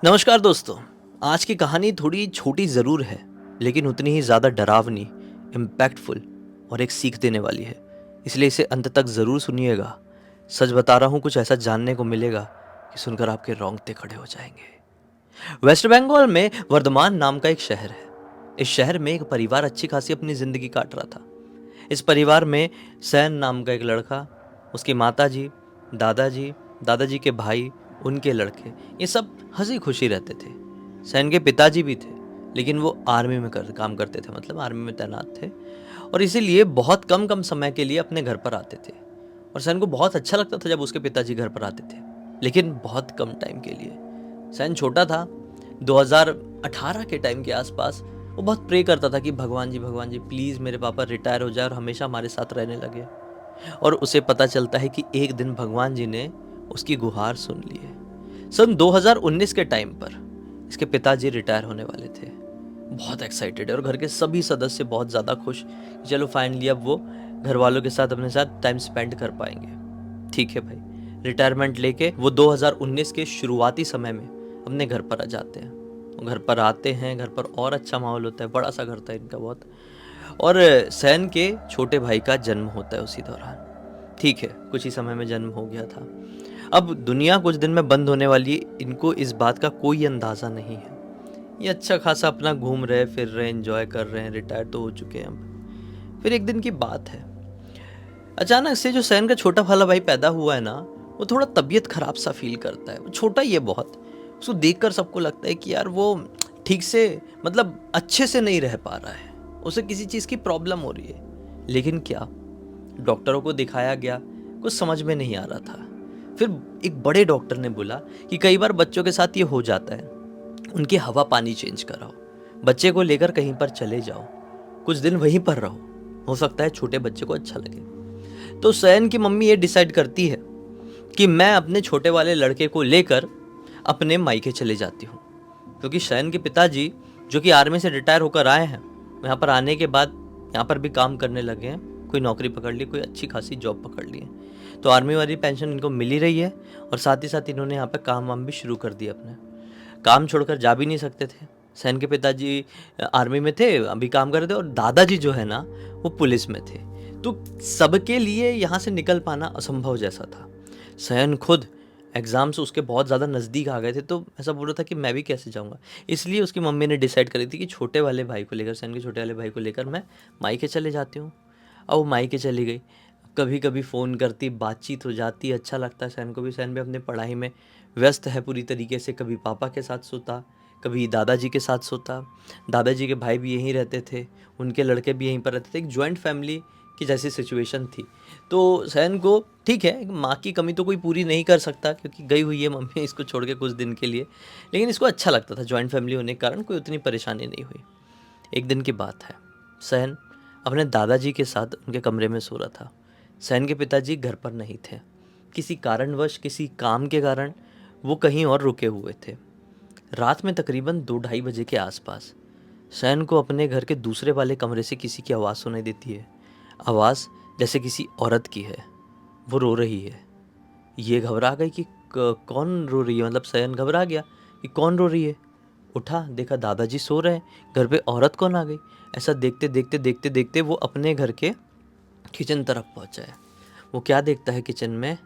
नमस्कार दोस्तों। आज की कहानी थोड़ी छोटी ज़रूर है, लेकिन उतनी ही ज़्यादा डरावनी, इम्पैक्टफुल और एक सीख देने वाली है। इसलिए इसे अंत तक ज़रूर सुनिएगा। सच बता रहा हूँ, कुछ ऐसा जानने को मिलेगा कि सुनकर आपके रोंगटे खड़े हो जाएंगे। वेस्ट बंगाल में वर्धमान नाम का एक शहर है। इस शहर में एक परिवार अच्छी खासी अपनी ज़िंदगी काट रहा था। इस परिवार में सैन नाम का एक लड़का, उसकी माताजी, दादाजी, दादाजी के भाई, उनके लड़के, ये सब हंसी खुशी रहते थे। सैन के पिताजी भी थे, लेकिन वो आर्मी में काम करते थे, मतलब आर्मी में तैनात थे, और इसीलिए बहुत कम कम समय के लिए अपने घर पर आते थे। और सैन को बहुत अच्छा लगता था जब उसके पिताजी घर पर आते थे, लेकिन बहुत कम टाइम के लिए। सैन छोटा था, 2018 के टाइम के आसपास। वो बहुत प्रे करता था कि भगवान जी प्लीज़ मेरे पापा रिटायर हो जाए और हमेशा हमारे साथ रहने लगे। और उसे पता चलता है कि एक दिन भगवान जी ने उसकी गुहार सुन ली है। सन 2019 के टाइम पर इसके पिताजी रिटायर होने वाले थे। बहुत एक्साइटेड है और घर के सभी सदस्य बहुत ज़्यादा खुश कि चलो फाइनली अब वो घर वालों के साथ अपने साथ टाइम स्पेंड कर पाएंगे। ठीक है भाई, रिटायरमेंट लेके वो 2019 के शुरुआती समय में अपने घर पर आ जाते हैं। वो घर पर आते हैं, घर पर और अच्छा माहौल होता है, बड़ा सा घर था इनका बहुत। और सैन के छोटे भाई का जन्म होता है उसी दौरान। ठीक है, कुछ ही समय में जन्म हो गया था। अब दुनिया कुछ दिन में बंद होने वाली है, इनको इस बात का कोई अंदाज़ा नहीं है। ये अच्छा खासा अपना घूम रहे फिर रहे, एंजॉय कर रहे हैं, रिटायर तो हो चुके हैं अब। फिर एक दिन की बात है, अचानक से जो सैन का छोटा वाला भाई पैदा हुआ है ना, वो थोड़ा तबीयत खराब सा फील करता है। वो छोटा ही है बहुत। उसको देखकर सबको लगता है कि यार वो ठीक से, मतलब अच्छे से नहीं रह पा रहा है, उसे किसी चीज़ की प्रॉब्लम हो रही है। लेकिन क्या, डॉक्टरों को दिखाया गया, कुछ समझ में नहीं आ रहा था। फिर एक बड़े डॉक्टर ने बोला कि कई बार बच्चों के साथ ये हो जाता है, उनकी हवा पानी चेंज कराओ, बच्चे को लेकर कहीं पर चले जाओ, कुछ दिन वहीं पर रहो, हो सकता है छोटे बच्चे को अच्छा लगे। तो सैन की मम्मी ये डिसाइड करती है कि मैं अपने छोटे वाले लड़के को लेकर अपने मायके चले जाती हूँ, क्योंकि सैन के पिताजी जो कि आर्मी से रिटायर होकर आए हैं, यहाँ पर आने के बाद यहाँ पर भी काम करने लगे हैं। कोई नौकरी पकड़ ली, कोई अच्छी खासी जॉब पकड़ ली है, तो आर्मी वाली पेंशन इनको मिल ही रही है। और साथ ही साथ इन्होंने यहाँ पर काम वाम भी शुरू कर दिया। अपने काम छोड़कर जा भी नहीं सकते थे। सैन के पिताजी आर्मी में थे, अभी काम कर रहे थे, और दादाजी जो है ना, वो पुलिस में थे। तो सबके लिए यहाँ से निकल पाना असंभव जैसा था। सैन खुद एग्ज़ाम्स उसके बहुत ज़्यादा नज़दीक आ गए थे, तो ऐसा बोल रहा था कि मैं भी कैसे जाऊँगा। इसलिए उसकी मम्मी ने डिसाइड करी थी कि छोटे वाले भाई को लेकर, सैन के छोटे वाले भाई को लेकर मैं मायके चले जाती हूँ। अब वो मायके चली गई। कभी कभी फ़ोन करती, बातचीत हो जाती, अच्छा लगता है सैन को भी। सैन भी अपने पढ़ाई में व्यस्त है पूरी तरीके से। कभी पापा के साथ सोता, कभी दादाजी के साथ सोता। दादाजी के भाई भी यहीं रहते थे, उनके लड़के भी यहीं पर रहते थे। एक जॉइंट फैमिली की जैसी सिचुएशन थी। तो सैन को ठीक है, माँ की कमी तो कोई पूरी नहीं कर सकता, क्योंकि गई हुई है मम्मी इसको छोड़ के कुछ दिन के लिए, लेकिन इसको अच्छा लगता था जॉइंट फैमिली होने के कारण, कोई उतनी परेशानी नहीं हुई। एक दिन की बात है, सैन अपने दादाजी के साथ उनके कमरे में सो रहा था। सैन के पिताजी घर पर नहीं थे, किसी कारणवश, किसी काम के कारण वो कहीं और रुके हुए थे। रात में तकरीबन 2-2:30 बजे के आसपास सैन को अपने घर के दूसरे वाले कमरे से किसी की आवाज़ सुनाई देती है। आवाज़ जैसे किसी औरत की है, वो रो रही है। ये घबरा गई कि कौन रो रही है, मतलब सैन घबरा गया कि कौन रो रही है। उठा, देखा दादाजी सो रहे हैं, घर पे औरत कौन आ गई। ऐसा देखते देखते देखते देखते वो अपने घर के किचन तरफ पहुंचा है। वो क्या देखता है किचन में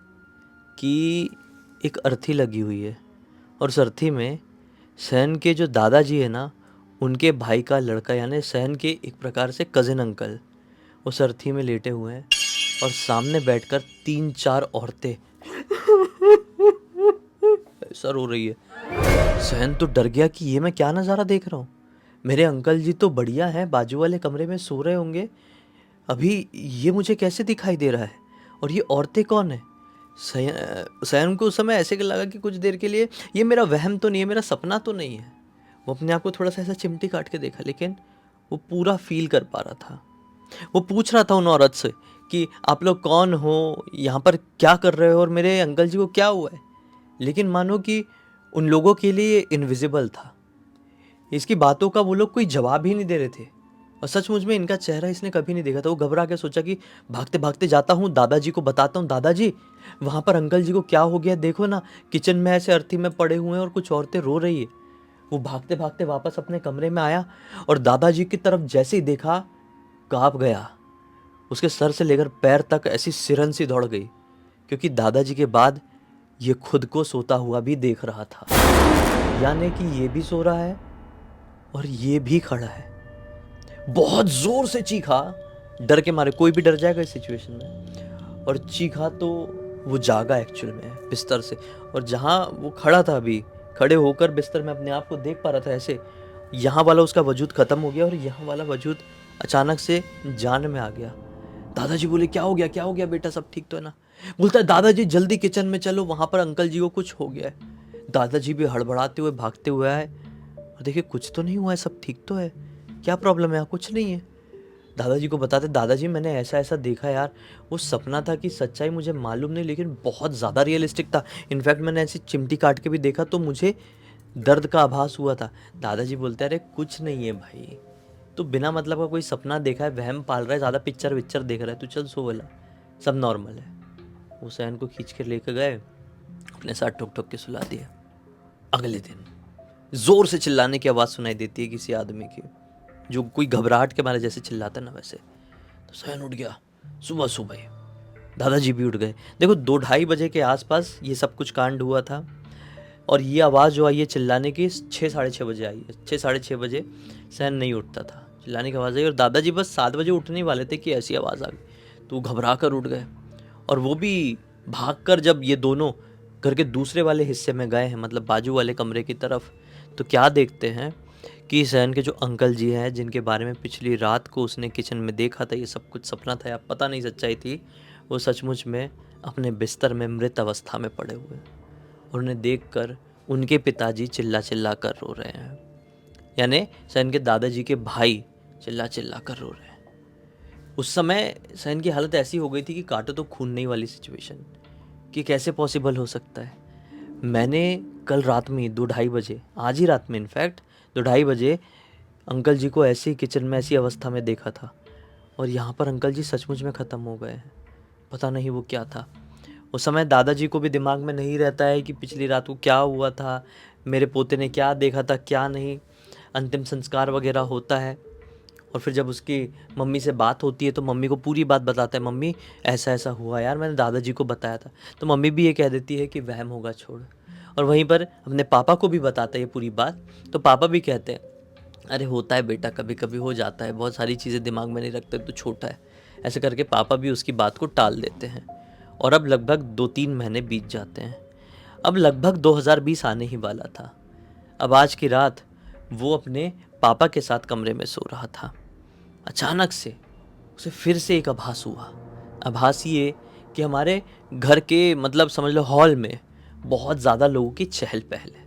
कि एक अर्थी लगी हुई है, और उस अर्थी में सैन के जो दादाजी है ना, उनके भाई का लड़का, यानी सैन के एक प्रकार से कज़िन अंकल, उस अर्थी में लेटे हुए हैं, और सामने बैठकर 3-4 औरतें ऐसा रो रही है। सहन तो डर गया कि ये मैं क्या नज़ारा देख रहा हूँ। मेरे अंकल जी तो बढ़िया हैं, बाजू वाले कमरे में सो रहे होंगे, अभी ये मुझे कैसे दिखाई दे रहा है, और ये औरतें कौन है। सहन को उस समय ऐसे लगा कि कुछ देर के लिए ये मेरा वहम तो नहीं है, मेरा सपना तो नहीं है। वो अपने आप को थोड़ा सा ऐसा चिमटी काट के देखा, लेकिन वो पूरा फील कर पा रहा था। वो पूछ रहा था उन औरत से कि आप लोग कौन हो, यहाँ पर क्या कर रहे हो, और मेरे अंकल जी को क्या हुआ है। लेकिन मानो कि उन लोगों के लिए इनविजिबल था। इसकी बातों का वो लोग कोई जवाब ही नहीं दे रहे थे, और सचमुच में इनका चेहरा इसने कभी नहीं देखा था। वो घबरा के सोचा कि भागते भागते जाता हूँ, दादाजी को बताता हूँ, दादाजी वहाँ पर अंकल जी को क्या हो गया, देखो ना किचन में ऐसे अर्थी में पड़े हुए हैं और कुछ औरतें रो रही है। वो भागते भागते वापस अपने कमरे में आया और दादाजी की तरफ जैसे ही देखा कांप गया। उसके सर से लेकर पैर तक ऐसी सिरन सी दौड़ गई, क्योंकि दादाजी के बाद ये खुद को सोता हुआ भी देख रहा था। यानी कि ये भी सो रहा है और ये भी खड़ा है। बहुत जोर से चीखा, डर के मारे, कोई भी डर जाएगा इस सिचुएशन में। और चीखा तो वो जागा एक्चुअल में बिस्तर से, और जहाँ वो खड़ा था अभी, खड़े होकर बिस्तर में अपने आप को देख पा रहा था ऐसे, यहाँ वाला उसका वजूद खत्म हो गया और यहाँ वाला वजूद अचानक से जान में आ गया। दादाजी बोले क्या हो गया बेटा, सब ठीक तो है ना? बोलता है दादाजी जल्दी किचन में चलो, वहां पर अंकल जी को कुछ हो गया है। दादाजी भी हड़बड़ाते हुए भागते हुए आए और देखिए कुछ तो नहीं हुआ है, सब ठीक तो है, क्या प्रॉब्लम है? कुछ नहीं है। दादाजी को बताते, दादाजी मैंने ऐसा ऐसा देखा यार, वो सपना था कि सच्चाई मुझे मालूम नहीं, लेकिन बहुत ज़्यादा रियलिस्टिक था। इनफैक्ट मैंने ऐसी चिमटी काट के भी देखा तो मुझे दर्द का आभास हुआ था। दादाजी बोलते अरे कुछ नहीं है भाई, तो बिना मतलब का कोई सपना देखा है, वहम पाल रहा है, ज़्यादा पिक्चर विक्चर देख रहा है, तू चल सो, बोला सब नॉर्मल है। वो सैन को खींच कर लेकर गए, अपने साथ ठोक ठोक के सुला दिया। अगले दिन जोर से चिल्लाने की आवाज़ सुनाई देती है किसी आदमी की, जो कोई घबराहट के मारे जैसे चिल्लाता है ना वैसे। तो सैन उठ गया सुबह सुबह ही, दादाजी भी उठ गए। देखो 2-2:30 बजे के आसपास ये सब कुछ कांड हुआ था, और ये आवाज़ जो आई है चिल्लाने की 6-6:30 बजे आई है। 6-6:30 बजे सैन नहीं उठता था, चिल्लाने की आवाज़ आई और दादाजी बस 7 बजे उठने वाले थे कि ऐसी आवाज़ आ गई, तो घबरा कर उठ गए। और वो भी भागकर जब ये दोनों घर के दूसरे वाले हिस्से में गए हैं, मतलब बाजू वाले कमरे की तरफ, तो क्या देखते हैं कि सैन के जो अंकल जी हैं, जिनके बारे में पिछली रात को उसने किचन में देखा था, ये सब कुछ सपना था या पता नहीं सच्चाई थी, वो सचमुच में अपने बिस्तर में मृत अवस्था में पड़े हुए। और उन्हें देखकर उनके पिताजी चिल्ला चिल्ला कर रो रहे हैं, यानी सैन के दादाजी के भाई चिल्ला चिल्ला कर रो रहे हैं। उस समय सैन की हालत ऐसी हो गई थी कि काटो तो खूनने वाली सिचुएशन, कि कैसे पॉसिबल हो सकता है। मैंने कल रात में 2-2:30 बजे, आज ही रात में इनफैक्ट 2-2:30 बजे अंकल जी को ऐसे ही किचन में ऐसी अवस्था में देखा था, और यहाँ पर अंकल जी सचमुच में ख़त्म हो गए हैं। पता नहीं वो क्या था। उस समय दादाजी को भी दिमाग में नहीं रहता है कि पिछली रात को क्या हुआ था, मेरे पोते ने क्या देखा था क्या नहीं। अंतिम संस्कार वगैरह होता है, और फिर जब उसकी मम्मी से बात होती है तो मम्मी को पूरी बात बताता है, मम्मी ऐसा ऐसा हुआ यार, मैंने दादाजी को बताया था। तो मम्मी भी ये कह देती है कि वहम होगा, छोड़। और वहीं पर अपने पापा को भी बताता है ये पूरी बात, तो पापा भी कहते हैं अरे होता है बेटा, कभी कभी हो जाता है, बहुत सारी चीज़ें दिमाग में नहीं रखते, तो छोटा है। ऐसे करके पापा भी उसकी बात को टाल देते हैं। और अब लगभग 2-3 महीने बीत जाते हैं। अब लगभग 2020 आने ही वाला था। अब आज की रात वो अपने पापा के साथ कमरे में सो रहा था। अचानक से उसे फिर से एक आभास हुआ। आभास ये कि हमारे घर के, मतलब समझ लो हॉल में बहुत ज़्यादा लोगों की चहल पहल है।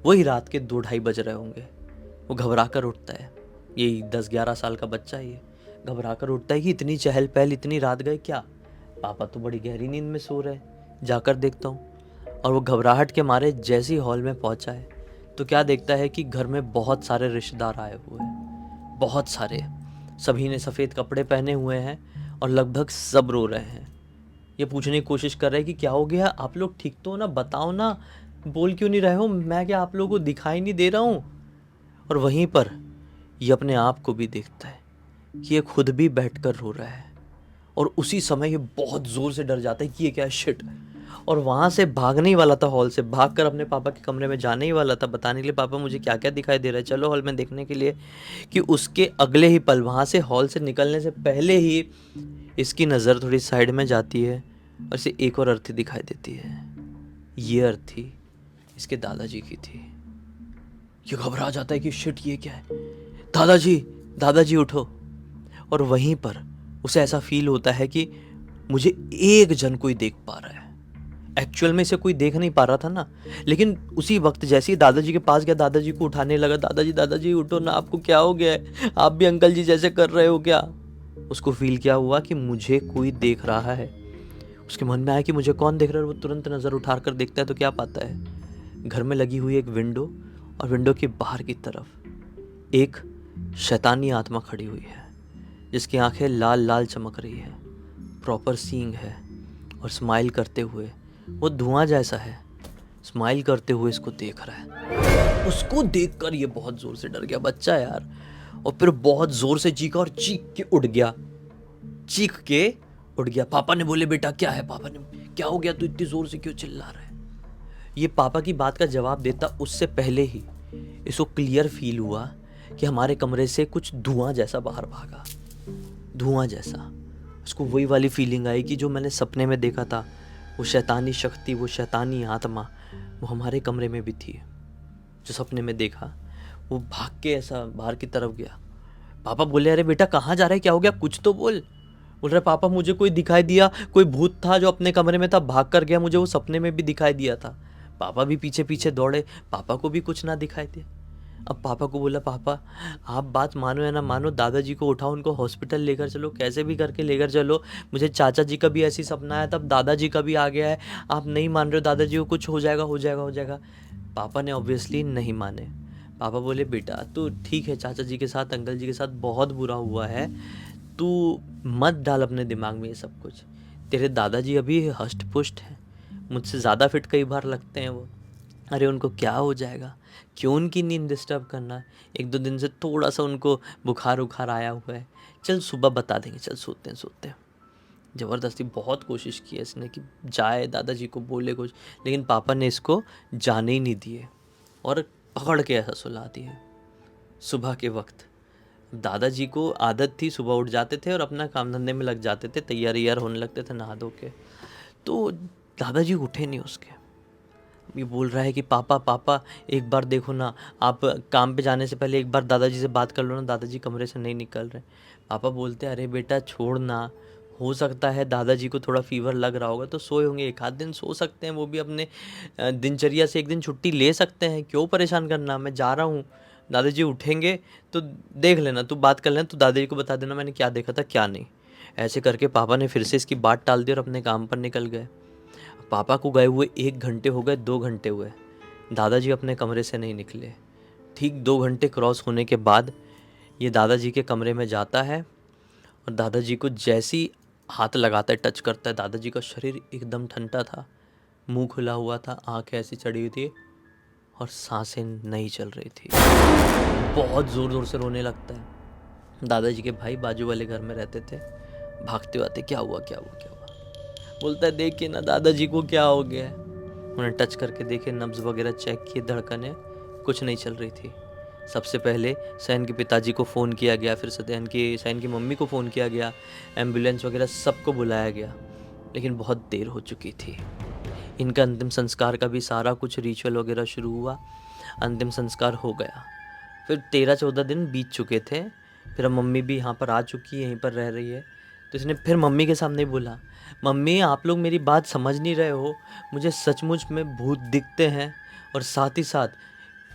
वही रात के 2-2:30 बज रहे होंगे। वो घबरा कर उठता है, यही 10-11 साल का बच्चा है, ये घबरा कर उठता है कि इतनी चहल पहल, इतनी रात गए क्या? पापा तो बड़ी गहरी नींद में सो रहे, जाकर देखता हूँ। और वो घबराहट के मारे जैसे ही हॉल में पहुँचा है तो क्या देखता है कि घर में बहुत सारे रिश्तेदार आए हुए हैं, बहुत सारे। सभी ने सफ़ेद कपड़े पहने हुए हैं और लगभग सब रो रहे हैं। ये पूछने की कोशिश कर रहे हैं कि क्या हो गया, आप लोग ठीक तो हो ना, बताओ ना, बोल क्यों नहीं रहे हो, मैं क्या आप लोगों को दिखाई नहीं दे रहा हूँ? और वहीं पर ये अपने आप को भी देखता है कि ये खुद भी बैठकर रो रहा है। और उसी समय ये बहुत ज़ोर से डर जाता है कि ये क्या है, शिट। और वहाँ से भागने ही वाला था, हॉल से भागकर अपने पापा के कमरे में जाने ही वाला था, बताने के लिए पापा मुझे क्या क्या दिखाई दे रहा है, चलो हॉल में देखने के लिए। कि उसके अगले ही पल, वहाँ से हॉल से निकलने से पहले ही इसकी नज़र थोड़ी साइड में जाती है और इसे एक और अर्थी दिखाई देती है। ये अर्थी इसके दादाजी की थी। ये घबरा जाता है कि शिट ये क्या है, दादाजी दादाजी उठो। और वहीं पर उसे ऐसा फील होता है कि मुझे एक जन कोई देख पा रहा है। एक्चुअल में इसे कोई देख नहीं पा रहा था ना, लेकिन उसी वक्त जैसे ही दादाजी के पास गया, दादाजी को उठाने लगा, दादाजी दादाजी उठो ना, आपको क्या हो गया है, आप भी अंकल जी जैसे कर रहे हो क्या? उसको फील क्या हुआ कि मुझे कोई देख रहा है। उसके मन में आया कि मुझे कौन देख रहा है। वो तुरंत नज़र उठा कर देखता है तो क्या पाता है, घर में लगी हुई एक विंडो, और विंडो के बाहर की तरफ एक शैतानी आत्मा खड़ी हुई है जिसकी आंखें लाल लाल चमक रही है, प्रॉपर सींग है और स्माइल करते हुए वो धुआं जैसा है, स्माइल करते हुए इसको देख रहा है। उसको देखकर ये बहुत जोर से डर गया बच्चा यार, और फिर बहुत जोर से चीखा और चीख के उड़ गया, चीख के उड़ गया। पापा ने बोले बेटा क्या है, पापा ने क्या हो गया, तू इतनी जोर से क्यों चिल्ला रहा है। ये पापा की बात का जवाब देता उससे पहले ही इसको क्लियर फील हुआ कि हमारे कमरे से कुछ धुआं जैसा बाहर भागा, धुआं जैसा। उसको वही वाली फीलिंग आई कि जो मैंने सपने में देखा था, वो शैतानी शक्ति, वो शैतानी आत्मा वो हमारे कमरे में भी थी। जो सपने में देखा वो भाग के ऐसा बाहर की तरफ गया। पापा बोले अरे बेटा कहाँ जा रहा है, क्या हो गया, कुछ तो बोल। बोल रहा पापा मुझे कोई दिखाई दिया, कोई भूत था जो अपने कमरे में था, भाग कर गया, मुझे वो सपने में भी दिखाई दिया था। पापा भी पीछे पीछे दौड़े, पापा को भी कुछ ना दिखाई दिया। अब पापा को बोला पापा आप बात मानो या ना मानो, दादाजी को उठाओ, उनको हॉस्पिटल लेकर चलो, कैसे भी करके लेकर चलो। मुझे चाचा जी का भी ऐसी सपना है, तब दादाजी का भी आ गया है, आप नहीं मान रहे हो, दादाजी को कुछ हो जाएगा हो जाएगा हो जाएगा। पापा ने ऑब्वियसली नहीं माने। पापा बोले बेटा तू ठीक है, चाचा जी के साथ अंकल जी के साथ बहुत बुरा हुआ है, तू मत डाल अपने दिमाग में ये सब कुछ। तेरे दादाजी अभी हष्ट पुष्ट हैं, मुझसे ज़्यादा फिट कई बार लगते हैं वो। अरे उनको क्या हो जाएगा, क्यों उनकी नींद डिस्टर्ब करना। एक दो दिन से थोड़ा सा उनको बुखार उखार आया हुआ है, चल सुबह बता देंगे, चल सोते हैं सोते हैं। ज़बरदस्ती बहुत कोशिश की है इसने कि जाए दादाजी को बोले कुछ, लेकिन पापा ने इसको जाने ही नहीं दिए और पकड़ के ऐसा सुला दिए। सुबह के वक्त दादाजी को आदत थी, सुबह उठ जाते थे और अपना काम धंधे में लग जाते थे, तैयार यार होने लगते थे नहा धो के। तो दादाजी उठे नहीं उसके। ये बोल रहा है कि पापा पापा एक बार देखो ना, आप काम पे जाने से पहले एक बार दादाजी से बात कर लो ना, दादाजी कमरे से नहीं निकल रहे। पापा बोलते अरे बेटा छोड़ ना, हो सकता है दादाजी को थोड़ा फीवर लग रहा होगा तो सोए होंगे, एक आध दिन सो सकते हैं, वो भी अपने दिनचर्या से एक दिन छुट्टी ले सकते हैं, क्यों परेशान करना। मैं जा रहा हूँ, दादाजी उठेंगे तो देख लेना, तू बात कर लेना, तू दादाजी को बता देना मैंने क्या देखा था क्या नहीं। ऐसे करके पापा ने फिर से इसकी बात टाल दी और अपने काम पर निकल गए। पापा को गए हुए 1 घंटे हो गए, 2 घंटे हुए, दादाजी अपने कमरे से नहीं निकले। ठीक 2 घंटे क्रॉस होने के बाद ये दादाजी के कमरे में जाता है और दादाजी को जैसी हाथ लगाता है, टच करता है, दादाजी का शरीर एकदम ठंडा था, मुंह खुला हुआ था, आंखें ऐसी चढ़ी हुई थी और सांसें नहीं चल रही थी। बहुत ज़ोर ज़ोर से रोने लगता है। दादाजी के भाई बाजू वाले घर में रहते थे, भागते आते क्या हुआ क्या हुआ क्या हुआ। बोलता है देखिए ना दादाजी को क्या हो गया है। उन्हें टच करके देखे, नब्ज़ वगैरह चेक किए, धड़कनें कुछ नहीं चल रही थी। सबसे पहले सैन के पिताजी को फ़ोन किया गया, फिर सैन की मम्मी को फ़ोन किया गया, एम्बुलेंस वगैरह सबको बुलाया गया, लेकिन बहुत देर हो चुकी थी। इनका अंतिम संस्कार का भी सारा कुछ रिचुअल वगैरह शुरू हुआ, अंतिम संस्कार हो गया। फिर 13-14 दिन बीत चुके थे। फिर अब मम्मी भी यहाँ पर आ चुकी है, यहीं पर रह रही है। तो इसने फिर मम्मी के सामने बोला मम्मी आप लोग मेरी बात समझ नहीं रहे हो, मुझे सचमुच में भूत दिखते हैं और साथ ही साथ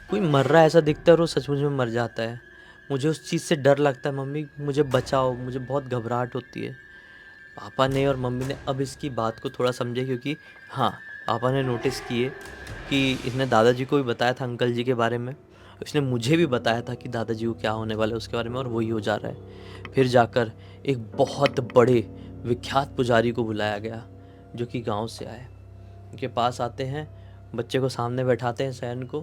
कोई मर रहा है ऐसा दिखता है और वो सचमुच में मर जाता है। मुझे उस चीज़ से डर लगता है, मम्मी मुझे बचाओ, मुझे बहुत घबराहट होती है। पापा ने और मम्मी ने अब इसकी बात को थोड़ा समझे, क्योंकि हाँ पापा ने नोटिस किए कि इसने दादाजी को भी बताया था अंकल जी के बारे में, उसने मुझे भी बताया था कि दादाजी को क्या होने वाला है उसके बारे में, और वही हो जा रहा है। फिर जाकर एक बहुत बड़े विख्यात पुजारी को बुलाया गया जो कि गांव से आए। उनके पास आते हैं, बच्चे को सामने बैठाते हैं सैन को,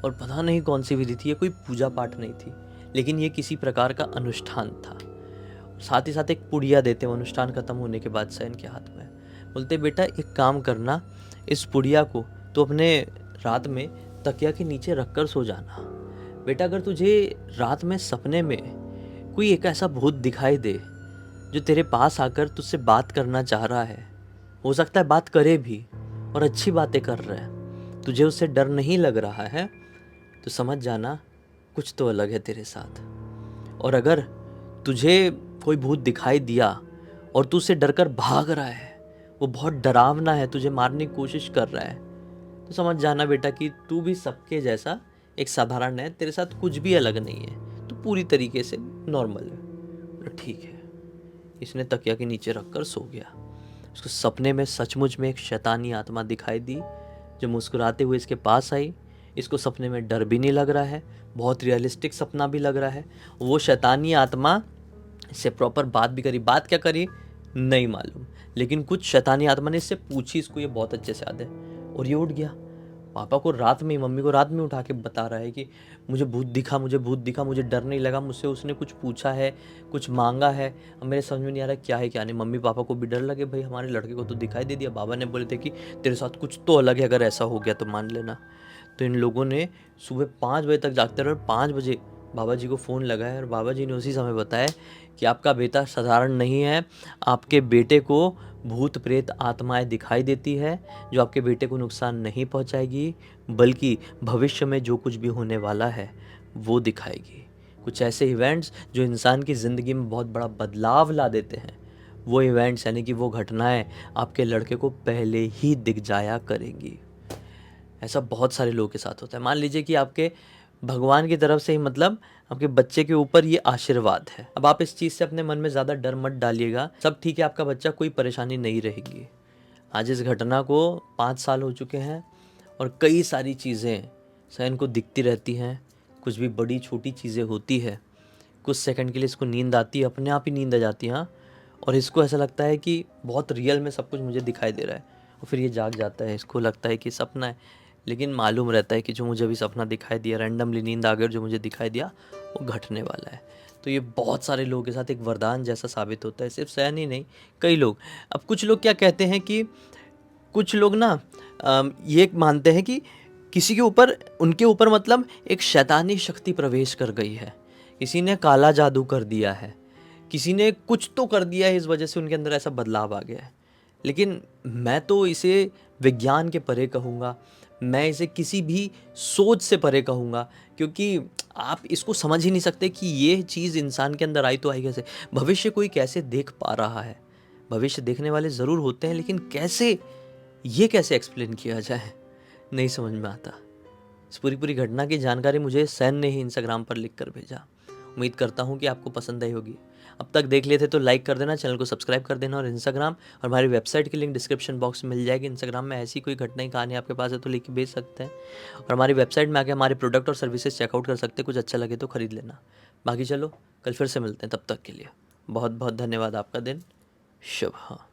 और पता नहीं कौन सी विधि थी, ये कोई पूजा पाठ नहीं थी, लेकिन ये किसी प्रकार का अनुष्ठान था। साथ ही साथ एक पुड़िया देते हैं अनुष्ठान खत्म होने के बाद सैन के हाथ में। बोलते बेटा एक काम करना, इस पुड़िया को तो अपने रात में तकिया के नीचे रखकर सो जाना। बेटा अगर तुझे रात में सपने में कोई एक ऐसा भूत दिखाई दे जो तेरे पास आकर तुझसे बात करना चाह रहा है, हो सकता है बात करे भी और अच्छी बातें कर रहा है, तुझे उससे डर नहीं लग रहा है, तो समझ जाना कुछ तो अलग है तेरे साथ। और अगर तुझे कोई भूत दिखाई दिया और तू उससे डरकर भाग रहा है, वो बहुत डरावना है, तुझे मारने की कोशिश कर रहा है, तो समझ जाना बेटा कि तू भी सबके जैसा एक साधारण है, तेरे साथ कुछ भी अलग नहीं है, तो पूरी तरीके से नॉर्मल है। ठीक है। इसने तकिया के नीचे रखकर सो गया। उसको सपने में सचमुच में एक शैतानी आत्मा दिखाई दी जो मुस्कुराते हुए इसके पास आई, इसको सपने में डर भी नहीं लग रहा है, बहुत रियलिस्टिक सपना भी लग रहा है। वो शैतानी आत्मा से प्रॉपर बात भी करी, बात क्या करी नहीं मालूम, लेकिन कुछ शैतानी आत्मा ने इससे पूछी, इसको ये बहुत अच्छे से याद है, और ये उठ गया। पापा को रात में, मम्मी को रात में उठा के बता रहा है कि मुझे भूत दिखा, मुझे भूत दिखा, मुझे डर नहीं लगा, मुझसे उसने कुछ पूछा है, कुछ मांगा है। अब मेरे समझ में नहीं आ रहा क्या है क्या नहीं। मम्मी पापा को भी डर लगे, भाई हमारे लड़के को तो दिखाई दे दिया। बाबा ने बोले थे कि तेरे साथ कुछ तो अलग है, अगर ऐसा हो गया तो मान लेना। तो इन लोगों ने सुबह 5 बजे तक जागते रहे, और 5 बजे बाबा जी को फ़ोन लगाया, और बाबा जी ने उसी समय बताया कि आपका बेटा साधारण नहीं है, आपके बेटे को भूत प्रेत आत्माएं दिखाई देती है, जो आपके बेटे को नुकसान नहीं पहुंचाएगी, बल्कि भविष्य में जो कुछ भी होने वाला है वो दिखाएगी। कुछ ऐसे इवेंट्स जो इंसान की ज़िंदगी में बहुत बड़ा बदलाव ला देते हैं, वो इवेंट्स यानी कि वो घटनाएं आपके लड़के को पहले ही दिख जाया करेंगी। ऐसा बहुत सारे लोगों के साथ होता है। मान लीजिए कि आपके भगवान की तरफ से ही, मतलब आपके बच्चे के ऊपर ये आशीर्वाद है। अब आप इस चीज़ से अपने मन में ज़्यादा डर मत डालिएगा, सब ठीक है, आपका बच्चा, कोई परेशानी नहीं रहेगी। आज इस घटना को 5 साल हो चुके हैं, और कई सारी चीज़ें सहन को दिखती रहती हैं। कुछ भी बड़ी छोटी चीज़ें होती है, कुछ सेकंड के लिए इसको नींद आती है, अपने आप ही नींद आ जाती है, हाँ, और इसको ऐसा लगता है कि बहुत रियल में सब कुछ मुझे दिखाई दे रहा है, और फिर ये जाग जाता है, इसको लगता है कि सपना है, लेकिन मालूम रहता है कि जो मुझे अभी सपना दिखाई दिया, रैंडमली नींद आ गई और जो मुझे दिखाई दिया वो घटने वाला है। तो ये बहुत सारे लोगों के साथ एक वरदान जैसा साबित होता है, सिर्फ सहन ही नहीं, कई लोग। अब कुछ लोग क्या कहते हैं कि कुछ लोग ना ये मानते हैं कि किसी के ऊपर, उनके ऊपर मतलब एक शैतानी शक्ति प्रवेश कर गई है, किसी ने काला जादू कर दिया है, किसी ने कुछ तो कर दिया है, इस वजह से उनके अंदर ऐसा बदलाव आ गया है। लेकिन मैं तो इसे विज्ञान के परे कहूँगा, मैं इसे किसी भी सोच से परे कहूँगा, क्योंकि आप इसको समझ ही नहीं सकते कि ये चीज़ इंसान के अंदर आई तो आई कैसे। भविष्य कोई कैसे देख पा रहा है? भविष्य देखने वाले ज़रूर होते हैं, लेकिन कैसे, ये कैसे एक्सप्लेन किया जाए, नहीं समझ में आता। इस पूरी पूरी घटना की जानकारी मुझे सैन ने ही इंस्टाग्राम पर लिख कर भेजा। उम्मीद करता हूँ कि आपको पसंद आई होगी। अब तक देख लिए थे तो लाइक कर देना, चैनल को सब्सक्राइब कर देना, और इंस्टाग्राम और हमारी वेबसाइट की लिंक डिस्क्रिप्शन बॉक्स में मिल जाएगी। इंस्टाग्राम में ऐसी कोई घटना की कहानी आपके पास है तो लिख के भेज सकते हैं, और हमारी वेबसाइट में आके हमारे प्रोडक्ट और सर्विसेज चेकआउट कर सकते हैं, कुछ अच्छा लगे तो ख़रीद लेना। बाकी चलो, कल फिर से मिलते हैं, तब तक के लिए बहुत बहुत धन्यवाद। आपका दिन शुभ। हाँ।